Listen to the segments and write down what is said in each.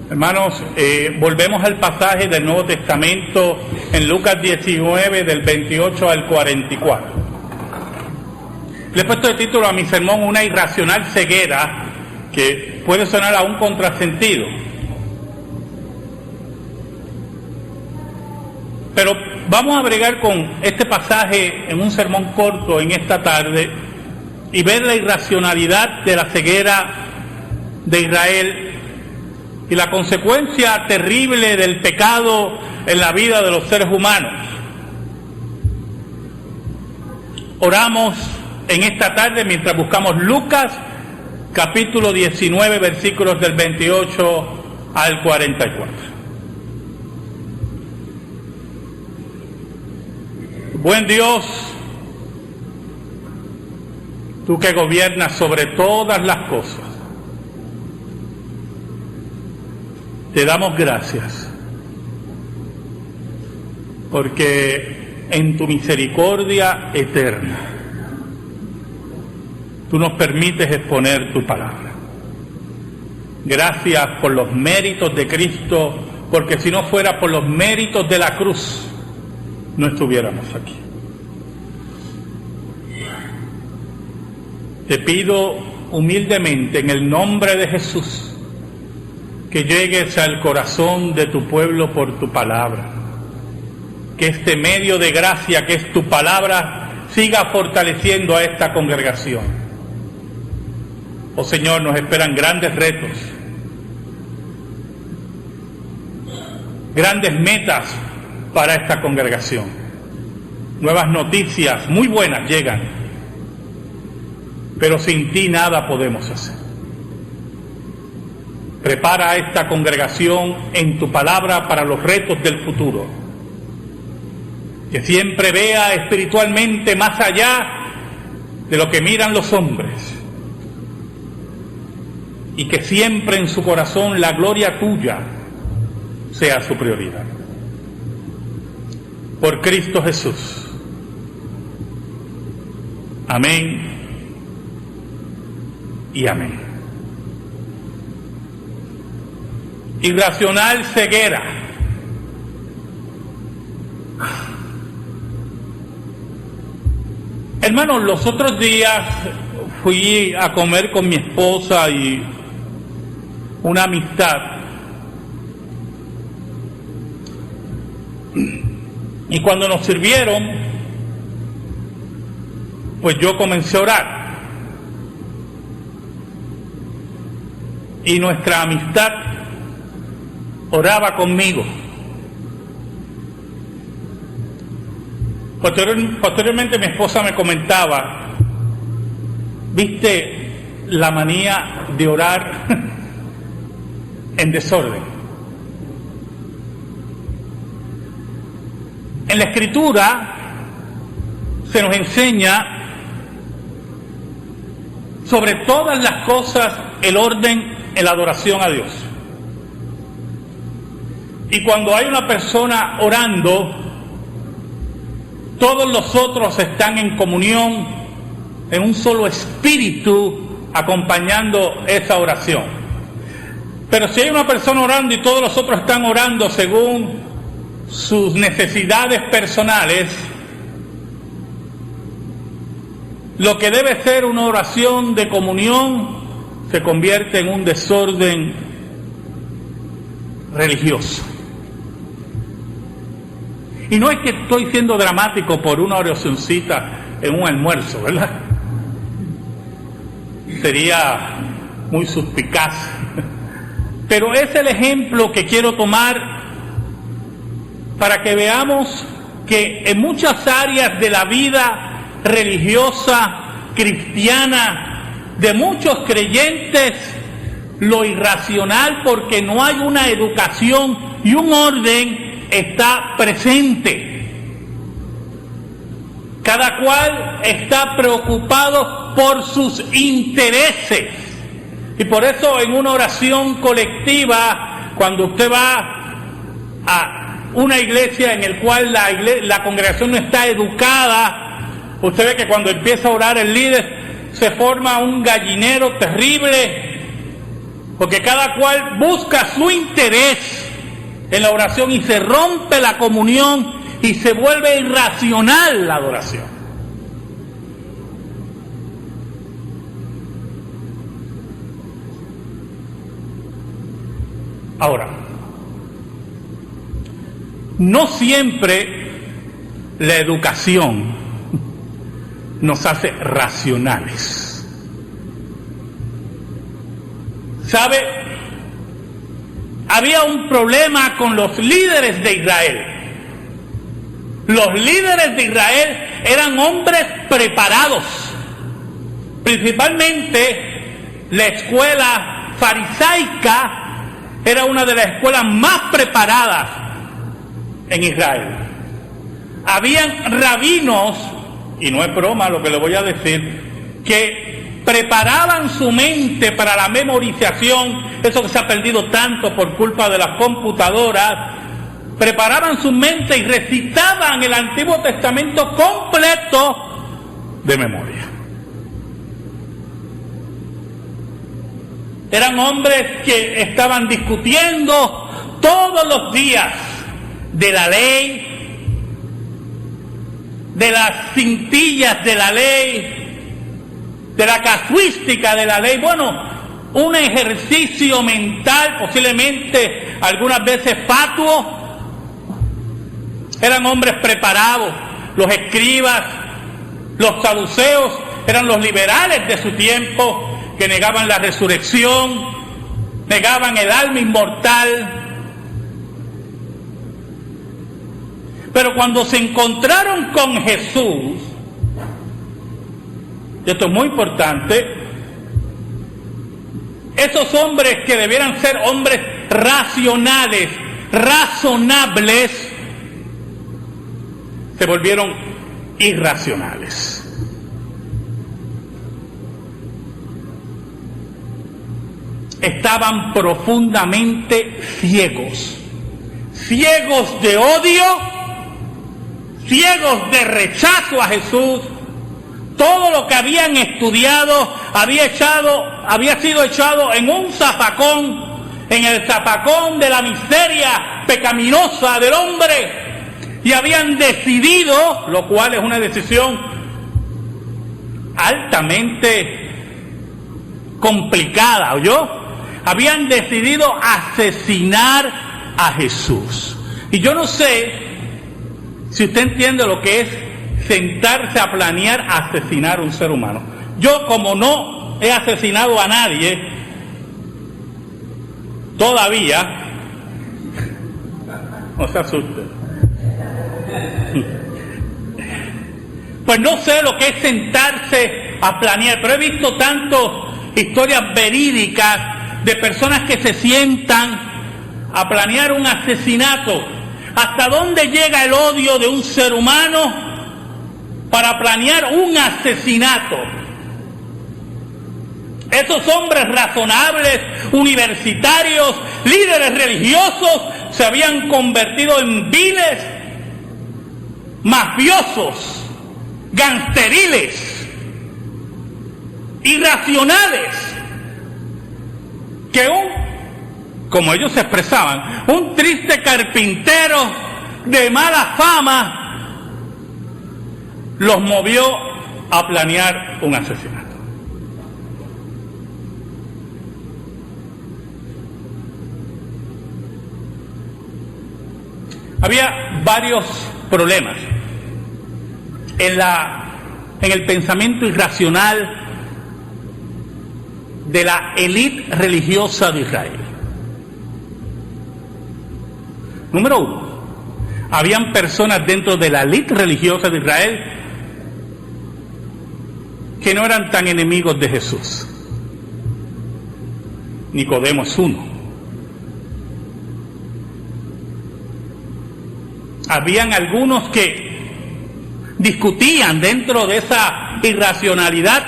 Hermanos, volvemos al pasaje del Nuevo Testamento en Lucas 19, del 28 al 44. Le he puesto de título a mi sermón una irracional ceguera que puede sonar a un contrasentido. Pero vamos a bregar con este pasaje en un sermón corto en esta tarde y ver la irracionalidad de la ceguera de Israel y la consecuencia terrible del pecado en la vida de los seres humanos. Oramos en esta tarde mientras buscamos Lucas capítulo 19, versículos del 28 al 44. Buen Dios, tú que gobiernas sobre todas las cosas, te damos gracias, porque en tu misericordia eterna, tú nos permites exponer tu palabra. Gracias por los méritos de Cristo, porque si no fuera por los méritos de la cruz, no estuviéramos aquí. Te pido humildemente en el nombre de Jesús, que llegues al corazón de tu pueblo por tu palabra, que este medio de gracia que es tu palabra siga fortaleciendo a esta congregación. Oh Señor, nos esperan grandes retos, grandes metas para esta congregación. Nuevas noticias muy buenas llegan, pero sin ti nada podemos hacer. Prepara a esta congregación en tu palabra para los retos del futuro. Que siempre vea espiritualmente más allá de lo que miran los hombres. Y que siempre en su corazón la gloria tuya sea su prioridad. Por Cristo Jesús. Amén y amén. Irracional ceguera. Hermanos, los otros días fui a comer con mi esposa y una amistad. Y cuando nos sirvieron, pues yo comencé a orar. Y nuestra amistad oraba conmigo. Posteriormente mi esposa me comentaba, ¿viste la manía de orar en desorden? En la Escritura se nos enseña sobre todas las cosas el orden en la adoración a Dios. Y cuando hay una persona orando, todos los otros están en comunión, en un solo espíritu, acompañando esa oración. Pero si hay una persona orando y todos los otros están orando según sus necesidades personales, lo que debe ser una oración de comunión se convierte en un desorden religioso. Y no es que estoy siendo dramático por una oracioncita en un almuerzo, ¿verdad? Sería muy suspicaz. Pero es el ejemplo que quiero tomar para que veamos que en muchas áreas de la vida religiosa, cristiana, de muchos creyentes, lo irracional, porque no hay una educación y un orden, está presente. Cada cual está preocupado por sus intereses. Y por eso en una oración colectiva, cuando usted va a una iglesia en el cual la congregación no está educada, usted ve que cuando empieza a orar el líder se forma un gallinero terrible porque cada cual busca su interés en la oración y se rompe la comunión y se vuelve irracional la adoración. Ahora, no siempre la educación nos hace racionales. ¿Sabe? Había un problema con los líderes de Israel. Los líderes de Israel eran hombres preparados. Principalmente la escuela farisaica era una de las escuelas más preparadas en Israel. Habían rabinos, y no es broma lo que le voy a decir, que preparaban su mente para la memorización, eso que se ha perdido tanto por culpa de las computadoras. Preparaban su mente y recitaban el Antiguo Testamento completo de memoria. Eran hombres que estaban discutiendo todos los días de la ley, de las cintillas de la ley, de la casuística de la ley. Bueno, un ejercicio mental, posiblemente algunas veces fatuo. Eran hombres preparados. Los escribas, los saduceos, eran los liberales de su tiempo, que negaban la resurrección, negaban el alma inmortal. Pero cuando se encontraron con Jesús, y esto es muy importante, esos hombres que debieran ser hombres racionales, razonables, se volvieron irracionales. Estaban profundamente ciegos, ciegos de odio, ciegos de rechazo a Jesús. Todo lo que habían estudiado había sido echado en un zafacón, en el zafacón de la miseria pecaminosa del hombre, y habían decidido, lo cual es una decisión altamente complicada, ¿oyó? Habían decidido asesinar a Jesús. Y yo no sé si usted entiende lo que es sentarse a planear asesinar a un ser humano. Yo, como no he asesinado a nadie todavía, no se asuste, pues no sé lo que es sentarse a planear, pero he visto tantas historias verídicas de personas que se sientan a planear un asesinato. ¿Hasta dónde llega el odio de un ser humano para planear un asesinato? Esos hombres razonables, universitarios, líderes religiosos, se habían convertido en viles, mafiosos, gangsteriles, irracionales, que como ellos se expresaban, un triste carpintero de mala fama los movió a planear un asesinato. Había varios problemas en el pensamiento irracional de la élite religiosa de Israel. Número uno, habían personas dentro de la élite religiosa de Israel que no eran tan enemigos de Jesús. Nicodemo es uno. Habían algunos que discutían dentro de esa irracionalidad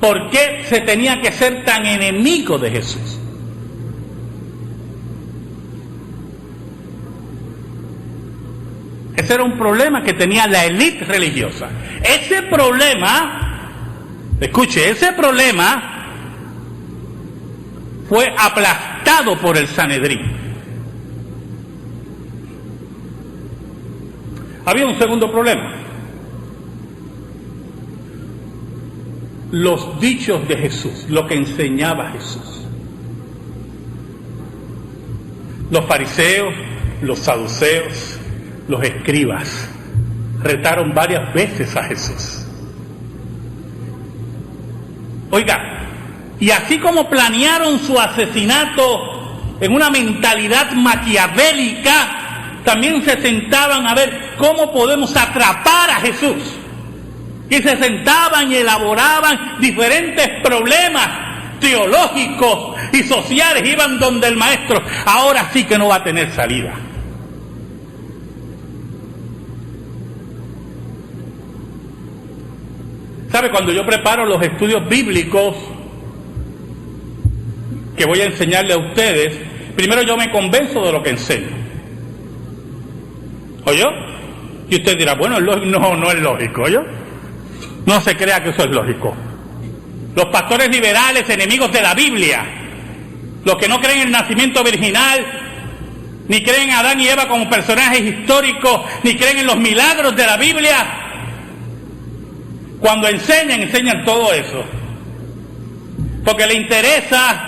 por qué se tenía que ser tan enemigo de Jesús. Ese era un problema que tenía la élite religiosa. Ese problema, escuche, ese problema fue aplastado por el Sanedrín. Había un segundo problema. Los dichos de Jesús, lo que enseñaba Jesús. Los fariseos, los saduceos, los escribas retaron varias veces a Jesús. Oiga, y así como planearon su asesinato en una mentalidad maquiavélica, también se sentaban a ver cómo podemos atrapar a Jesús. Y se sentaban y elaboraban diferentes problemas teológicos y sociales. Iban donde el maestro. Ahora sí que no va a tener salida. ¿Sabe? Cuando yo preparo los estudios bíblicos que voy a enseñarle a ustedes, primero yo me convenzo de lo que enseño. ¿Oyó? Y usted dirá, bueno, no es lógico, ¿oyó? No se crea que eso es lógico. Los pastores liberales, enemigos de la Biblia, los que no creen en el nacimiento virginal, ni creen en Adán y Eva como personajes históricos, ni creen en los milagros de la Biblia, cuando enseñan todo eso, porque le interesa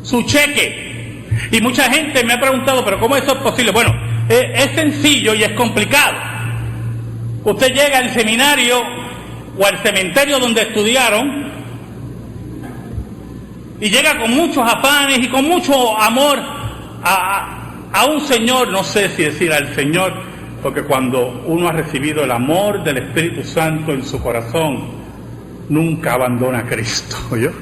su cheque. Y mucha gente me ha preguntado, pero ¿cómo eso es posible? Bueno, es sencillo y es complicado. Usted llega al seminario o al cementerio donde estudiaron y llega con muchos afanes y con mucho amor a un Señor, no sé si decir al Señor, porque cuando uno ha recibido el amor del Espíritu Santo en su corazón, nunca abandona a Cristo, ¿oyó?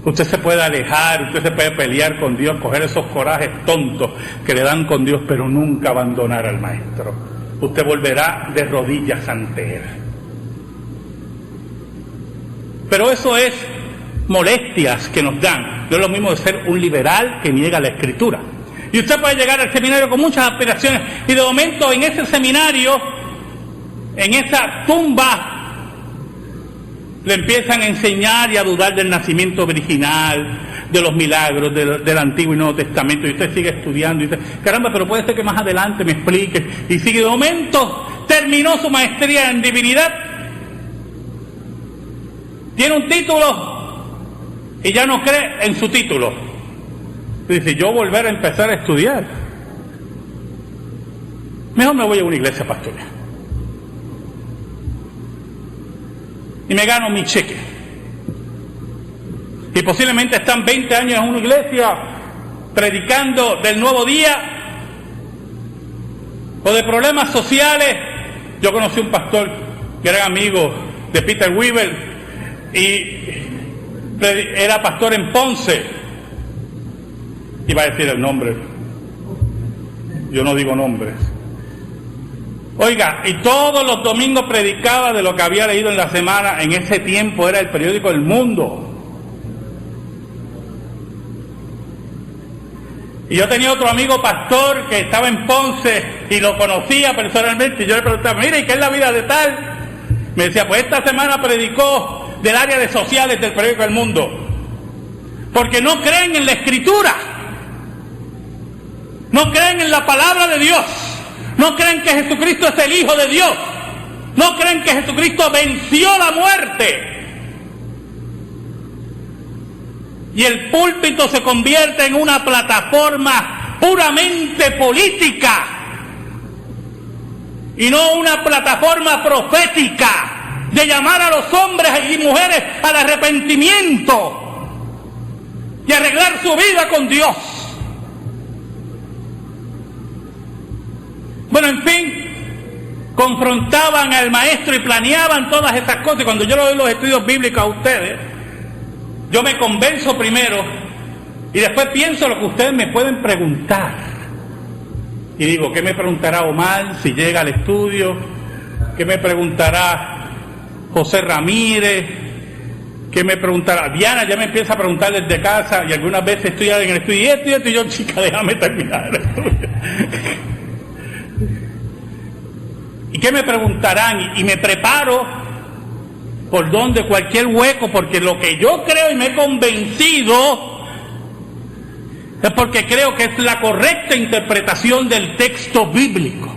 Usted se puede alejar, usted se puede pelear con Dios, coger esos corajes tontos que le dan con Dios, pero nunca abandonar al Maestro. Usted volverá de rodillas ante Él. Pero eso es molestias que nos dan. No es lo mismo de ser un liberal que niega la Escritura. Y usted puede llegar al seminario con muchas aspiraciones y de momento en ese seminario, en esa tumba, le empiezan a enseñar y a dudar del nacimiento virginal, de los milagros del Antiguo y Nuevo Testamento, y usted sigue estudiando y dice, caramba, pero puede ser que más adelante me explique, y sigue. De momento terminó su maestría en divinidad, tiene un título y ya no cree en su título. Dice, yo volver a empezar a estudiar, mejor me voy a una iglesia pastoral y me gano mi cheque. Y posiblemente están 20 años en una iglesia predicando del nuevo día o de problemas sociales. Yo conocí un pastor que era amigo de Peter Weaver y era pastor en Ponce. Iba a decir el nombre, yo no digo nombres. Oiga, y todos los domingos predicaba de lo que había leído en la semana. En ese tiempo era el periódico El Mundo. Y yo tenía otro amigo pastor que estaba en Ponce y lo conocía personalmente, y yo le preguntaba, mire, ¿y qué es la vida de tal? Me decía, pues esta semana predicó del área de sociales del periódico El Mundo, porque no creen en la Escritura, no creen en la palabra de Dios, no creen que Jesucristo es el Hijo de Dios, no creen que Jesucristo venció la muerte. Y el púlpito se convierte en una plataforma puramente política y no una plataforma profética de llamar a los hombres y mujeres al arrepentimiento y arreglar su vida con Dios. Bueno, en fin, confrontaban al maestro y planeaban todas estas cosas. Y cuando yo le doy los estudios bíblicos a ustedes, yo me convenzo primero y después pienso lo que ustedes me pueden preguntar. Y digo, ¿qué me preguntará Omar si llega al estudio? ¿Qué me preguntará José Ramírez? ¿Qué me preguntará Diana? Ya me empieza a preguntar desde casa, y algunas veces estoy en el estudio y esto, y yo, chica, déjame terminar. ¿Y qué me preguntarán? Y me preparo por donde, cualquier hueco, porque lo que yo creo y me he convencido es porque creo que es la correcta interpretación del texto bíblico.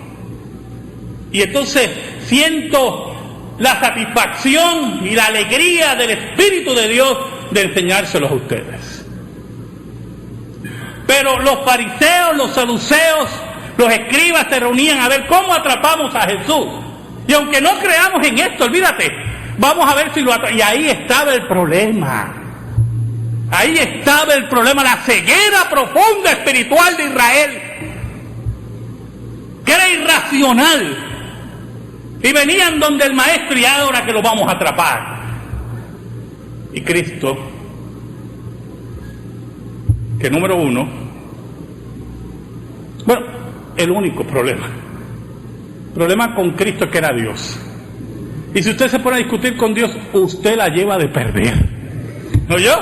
Y entonces siento la satisfacción y la alegría del Espíritu de Dios de enseñárselos a ustedes. Pero los fariseos, los saduceos, los escribas se reunían a ver cómo atrapamos a Jesús. Y aunque no creamos en esto, olvídate, vamos a ver si lo atrapamos. Y ahí estaba el problema. Ahí estaba el problema, la ceguera profunda espiritual de Israel, que era irracional. Y venían donde el maestro, y ahora que lo vamos a atrapar. Y Cristo, que número uno, bueno, el único problema con Cristo es que era Dios. Y si usted se pone a discutir con Dios, usted la lleva de perder. ¿No yo?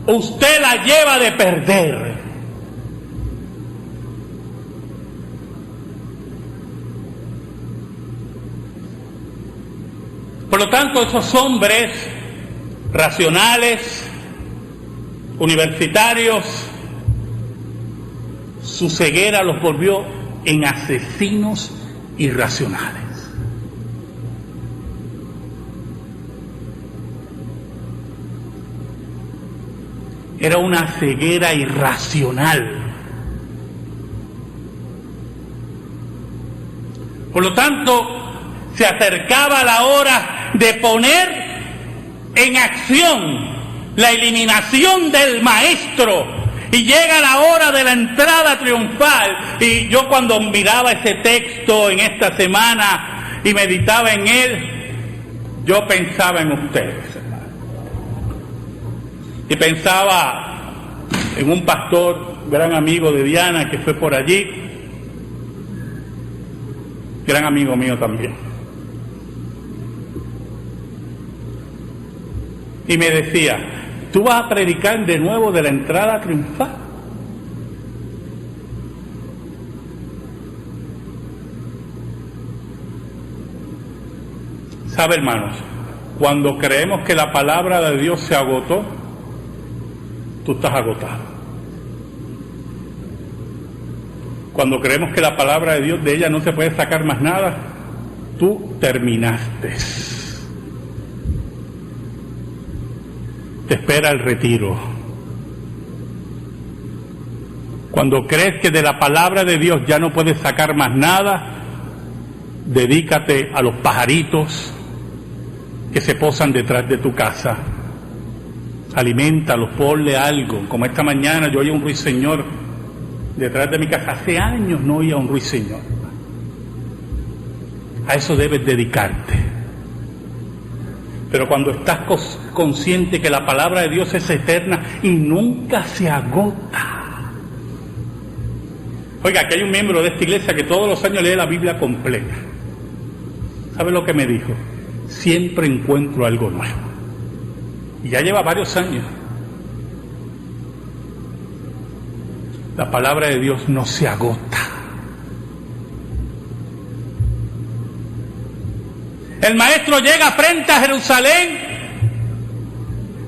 Usted la lleva de perder. Por lo tanto, esos hombres racionales, universitarios, su ceguera los volvió en asesinos irracionales. Era una ceguera irracional. Por lo tanto, se acercaba la hora de poner en acción la eliminación del maestro. Y llega la hora de la entrada triunfal. Y yo cuando miraba ese texto en esta semana y meditaba en él, yo pensaba en ustedes. Y pensaba en un pastor, gran amigo de Diana, que fue por allí, gran amigo mío también. Y me decía, ¿tú vas a predicar de nuevo de la entrada triunfal? ¿Sabe, hermanos? Cuando creemos que la palabra de Dios se agotó, tú estás agotado. Cuando creemos que la palabra de Dios, de ella no se puede sacar más nada, tú terminaste. Te espera el retiro. Cuando crees que de la palabra de Dios ya no puedes sacar más nada, dedícate a los pajaritos que se posan detrás de tu casa. Aliméntalos, ponle algo. Como esta mañana yo oía un ruiseñor detrás de mi casa. Hace años no oía un ruiseñor. A eso debes dedicarte. Pero cuando estás consciente que la palabra de Dios es eterna y nunca se agota. Oiga, que hay un miembro de esta iglesia que todos los años lee la Biblia completa. ¿Sabe lo que me dijo? Siempre encuentro algo nuevo. Y ya lleva varios años. La palabra de Dios no se agota. El maestro llega frente a Jerusalén.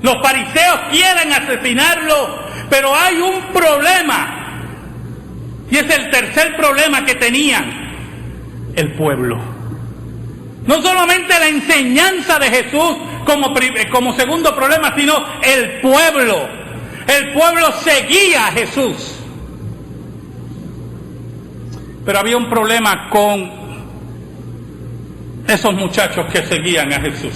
Los fariseos quieren asesinarlo, pero hay un problema. Y es el tercer problema que tenían: el pueblo. No solamente la enseñanza de Jesús como segundo problema, sino el pueblo. El pueblo seguía a Jesús. Pero había un problema con esos muchachos que seguían a Jesús.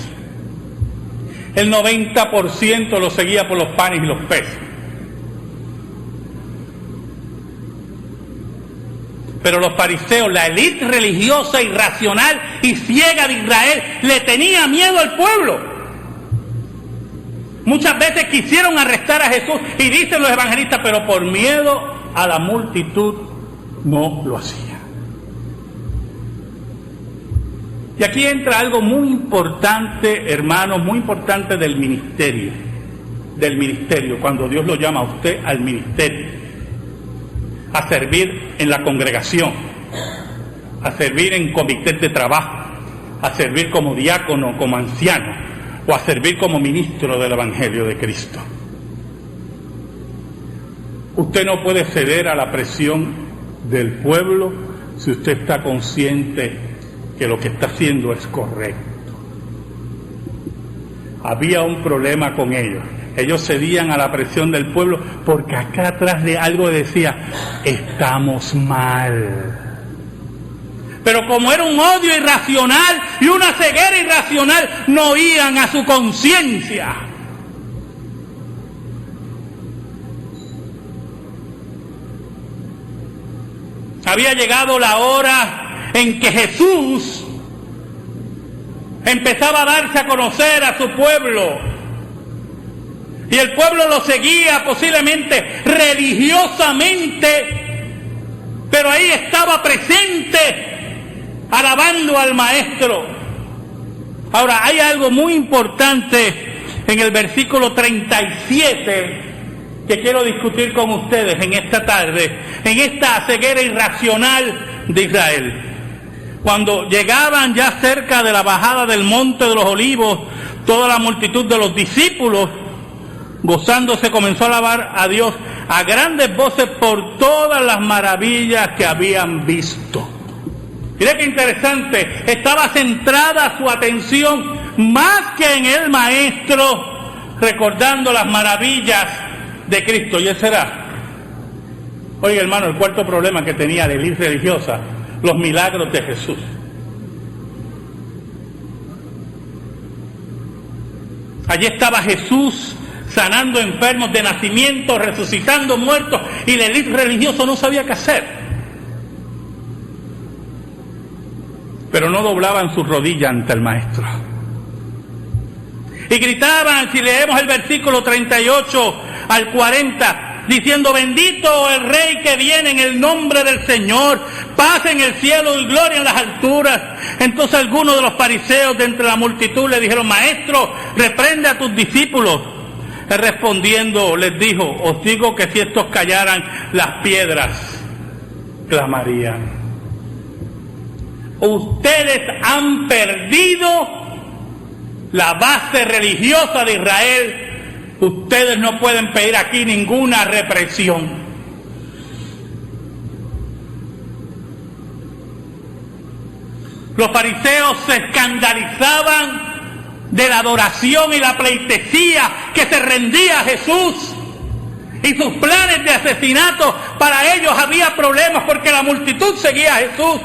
El 90% lo seguía por los panes y los peces. Pero los fariseos, la élite religiosa, irracional y ciega de Israel, le tenía miedo al pueblo. Muchas veces quisieron arrestar a Jesús, y dicen los evangelistas, pero por miedo a la multitud no lo hacían. Y aquí entra algo muy importante, hermanos, muy importante del ministerio. Cuando Dios lo llama a usted al ministerio, a servir en la congregación, a servir en comités de trabajo, a servir como diácono, como anciano, o a servir como ministro del Evangelio de Cristo. Usted no puede ceder a la presión del pueblo si usted está consciente que lo que está haciendo es correcto. Había un problema con ellos. Ellos cedían a la presión del pueblo porque acá atrás de algo decía, estamos mal. Pero como era un odio irracional y una ceguera irracional, no oían a su conciencia. Había llegado la hora en que Jesús empezaba a darse a conocer a su pueblo. Y el pueblo lo seguía posiblemente religiosamente, pero ahí estaba presente, alabando al Maestro. Ahora, hay algo muy importante en el versículo 37 que quiero discutir con ustedes en esta tarde, en esta ceguera irracional de Israel. Cuando llegaban ya cerca de la bajada del Monte de los Olivos, toda la multitud de los discípulos, gozándose, comenzó a alabar a Dios a grandes voces por todas las maravillas que habían visto. Mira qué interesante, estaba centrada su atención más que en el Maestro, recordando las maravillas de Cristo. Y ese era, oiga hermano, el cuarto problema que tenía la élite religiosa: los milagros de Jesús. Allí estaba Jesús sanando enfermos de nacimiento, resucitando muertos, y la élite religiosa no sabía qué hacer. Pero no doblaban sus rodillas ante el Maestro. Y gritaban, si leemos el versículo 38 al 40, diciendo: bendito el Rey que viene en el nombre del Señor, paz en el cielo y gloria en las alturas. Entonces algunos de los fariseos de entre la multitud le dijeron: Maestro, reprende a tus discípulos. Él respondiendo les dijo: os digo que si estos callaran, las piedras clamarían. Ustedes han perdido la base religiosa de Israel. Ustedes no pueden pedir aquí ninguna represión. Los fariseos se escandalizaban de la adoración y la pleitesía que se rendía a Jesús, y sus planes de asesinato. Para ellos había problemas porque la multitud seguía a Jesús.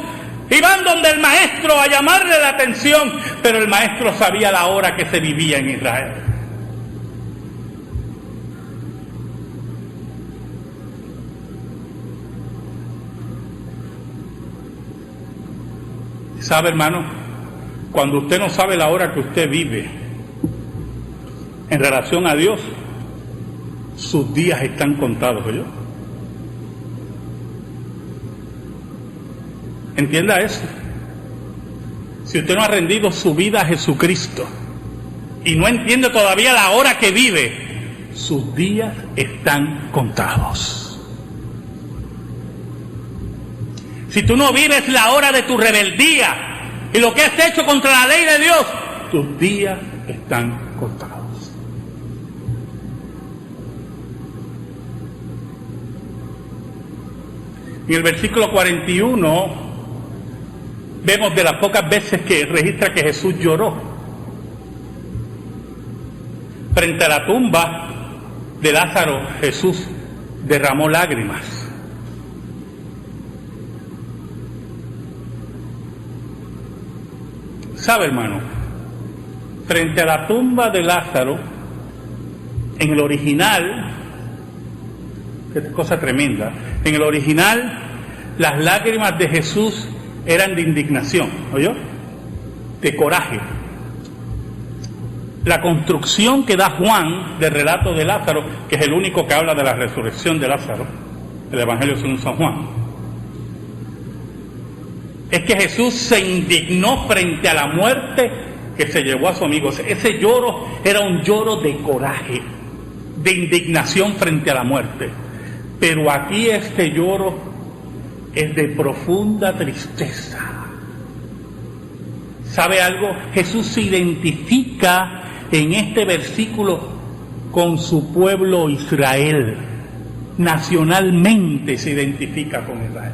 Iban donde el Maestro a llamarle la atención, pero el Maestro sabía la hora que se vivía en Israel. ¿Sabe, hermano? Cuando usted no sabe la hora que usted vive en relación a Dios, sus días están contados, ¿oyó? Entienda eso. Si usted no ha rendido su vida a Jesucristo y no entiende todavía la hora que vive, sus días están contados. Si tú no vives la hora de tu rebeldía y lo que has hecho contra la ley de Dios, tus días están contados. En el versículo 41 vemos de las pocas veces que registra que Jesús lloró. Frente a la tumba de Lázaro, Jesús derramó lágrimas. ¿Sabe, hermano? Frente a la tumba de Lázaro, en el original, qué cosa tremenda, en el original las lágrimas de Jesús eran de indignación, ¿oyó? De coraje. La construcción que da Juan del relato de Lázaro, que es el único que habla de la resurrección de Lázaro, el Evangelio según San Juan, es que Jesús se indignó frente a la muerte que se llevó a su amigo. Ese lloro era un lloro de coraje, de indignación frente a la muerte. Pero aquí este lloro es de profunda tristeza. ¿Sabe algo? Jesús se identifica en este versículo con su pueblo Israel. Nacionalmente se identifica con Israel.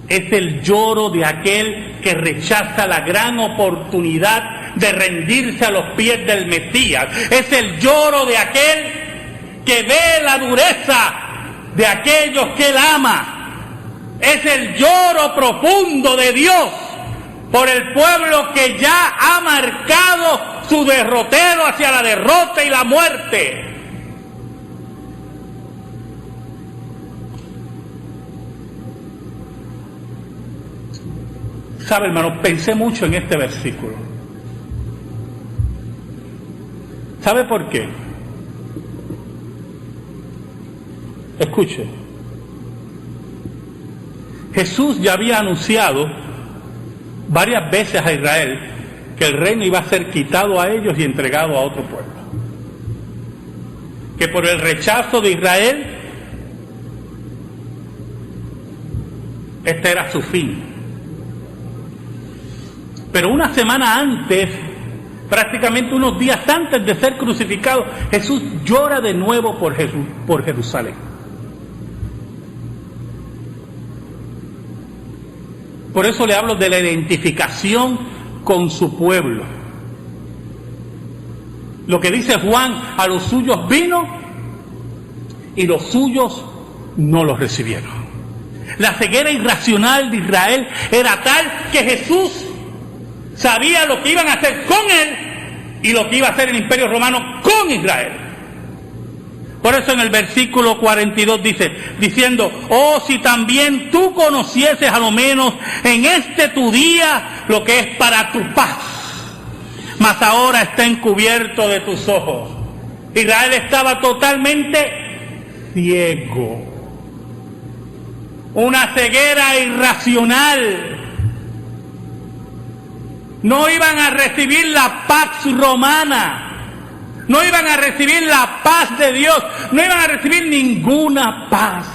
Es el lloro de aquel que rechaza la gran oportunidad de rendirse a los pies del Mesías. Es el lloro de aquel que ve la dureza de aquellos que él ama. Es el lloro profundo de Dios por el pueblo que ya ha marcado su derrotero hacia la derrota y la muerte. ¿Sabe, hermano? Pensé mucho en este versículo. ¿Sabe por qué? Escuche. Jesús ya había anunciado varias veces a Israel que el reino iba a ser quitado a ellos y entregado a otro pueblo. Que por el rechazo de Israel, este era su fin. Pero una semana antes, prácticamente unos días antes de ser crucificado, Jesús llora de nuevo por Jerusalén. Por eso le hablo de la identificación con su pueblo. Lo que dice Juan, a los suyos vino y los suyos no los recibieron. La ceguera irracional de Israel era tal que Jesús sabía lo que iban a hacer con él y lo que iba a hacer el Imperio Romano con Israel. Por eso en el versículo 42 dice, diciendo, oh, si también tú conocieses a lo menos en este tu día lo que es para tu paz, mas ahora está encubierto de tus ojos. Israel estaba totalmente ciego. Una ceguera irracional. No iban a recibir la paz romana. No iban a recibir la paz de Dios, no iban a recibir ninguna paz.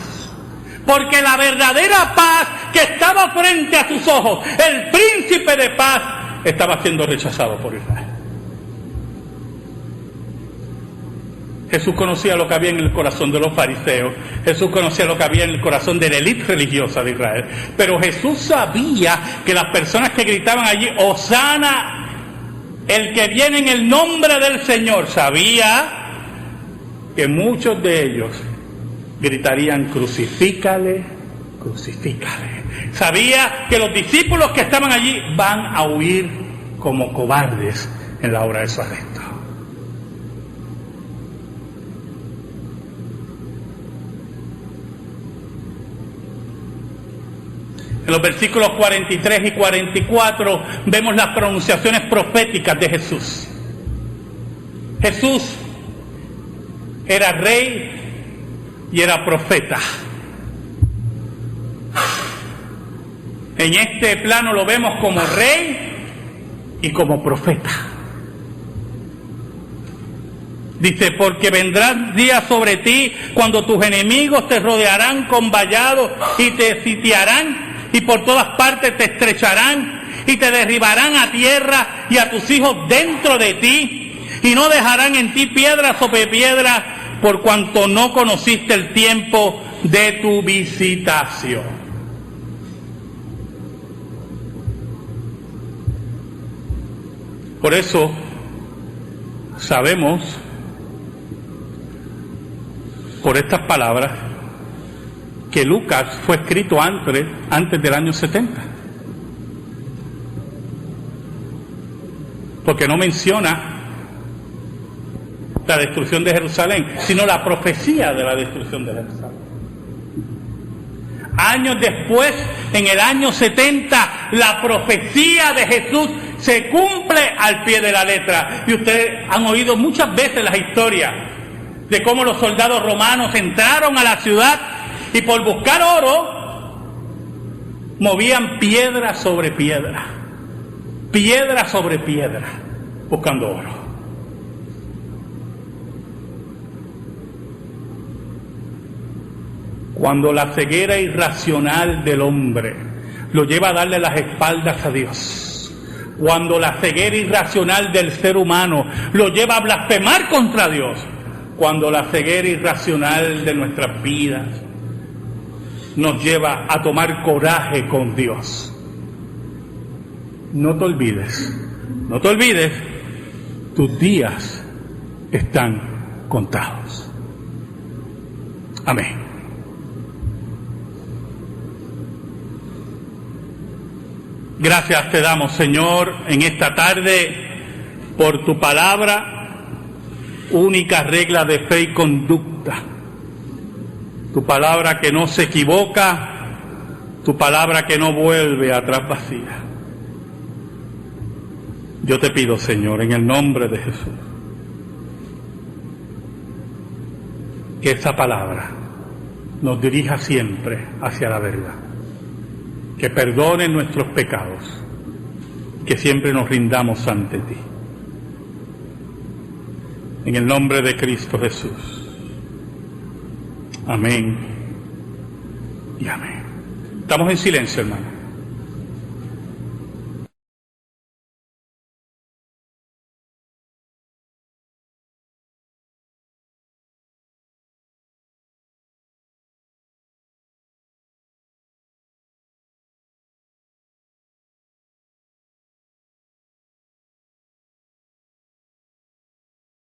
Porque la verdadera paz que estaba frente a sus ojos, el príncipe de paz, estaba siendo rechazado por Israel. Jesús conocía lo que había en el corazón de los fariseos, Jesús conocía lo que había en el corazón de la élite religiosa de Israel, pero Jesús sabía que las personas que gritaban allí, Hosana, el que viene en el nombre del Señor, sabía que muchos de ellos gritarían, crucifícale, crucifícale. Sabía que los discípulos que estaban allí van a huir como cobardes en la hora de su arresto. En los versículos 43 y 44 vemos las pronunciaciones proféticas de Jesús. Jesús era rey y era profeta. En este plano lo vemos como rey y como profeta. Dice, porque vendrán días sobre ti cuando tus enemigos te rodearán con vallados y te sitiarán, y por todas partes te estrecharán y te derribarán a tierra y a tus hijos dentro de ti, y no dejarán en ti piedra sobre piedra, por cuanto no conociste el tiempo de tu visitación. Por eso sabemos, por estas palabras, que Lucas fue escrito antes del año 70. Porque no menciona la destrucción de Jerusalén, sino la profecía de la destrucción de Jerusalén. Años después, en el año 70, la profecía de Jesús se cumple al pie de la letra. Y ustedes han oído muchas veces las historias de cómo los soldados romanos entraron a la ciudad y por buscar oro, movían piedra sobre piedra, buscando oro. Cuando la ceguera irracional del hombre lo lleva a darle las espaldas a Dios. Cuando la ceguera irracional del ser humano lo lleva a blasfemar contra Dios. Cuando la ceguera irracional de nuestras vidas nos lleva a tomar coraje con Dios. No te olvides, tus días están contados. Amén. Gracias te damos, Señor, en esta tarde por tu palabra, única regla de fe y conducta. Tu palabra que no se equivoca, tu palabra que no vuelve atrás vacía. Yo te pido, Señor, en el nombre de Jesús, que esa palabra nos dirija siempre hacia la verdad, que perdone nuestros pecados, que siempre nos rindamos ante ti. En el nombre de Cristo Jesús. Amén y amén. Estamos en silencio, hermano.